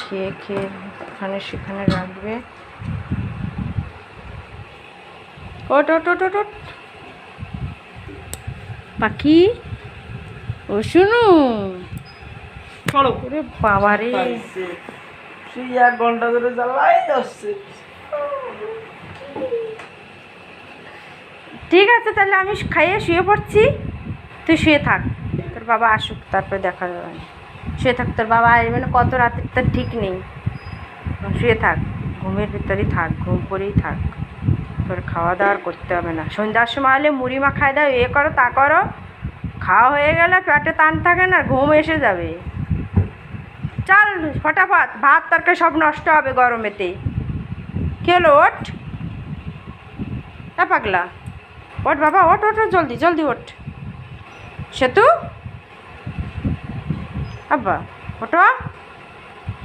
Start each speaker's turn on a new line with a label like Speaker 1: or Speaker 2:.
Speaker 1: খেয়ে খেয়ে ওখানে সেখানে রাখবে। ওট ওট ওট ওট ওট পাখি, ও শুনু ওরে বাবা রে,
Speaker 2: 1 ঘন্টা ধরে জ্বালাই যাচ্ছে।
Speaker 1: ঠিক আছে তাহলে আমি খাইয়ে শুয়ে পড়ছি, তুই শুয়ে থাক, তোর বাবা আসুক তারপরে দেখা যাবে। শুয়ে থাক, তোর বাবা আসবে না কত রাতের তার ঠিক নেই। শুয়ে থাক, ঘুমের ভিতরেই থাক, ঘুম পরেই থাক, তোর খাওয়া দাওয়ার করতে হবে না। সন্ধ্যার সময় হলে মুড়ি মাখায় দাও, এ করো তা করো, খাওয়া হয়ে গেলে পেটে টান থাকে না, ঘুম এসে যাবে। চল ফটাফট, ভাত তরকারি সব নষ্ট হবে গরমেতে। কি হলো, ওঠ পাগলা, ওঠ বাবা, ওঠ ওঠ জলদি জলদি ওঠ। সেতু আব্বা ওঠো।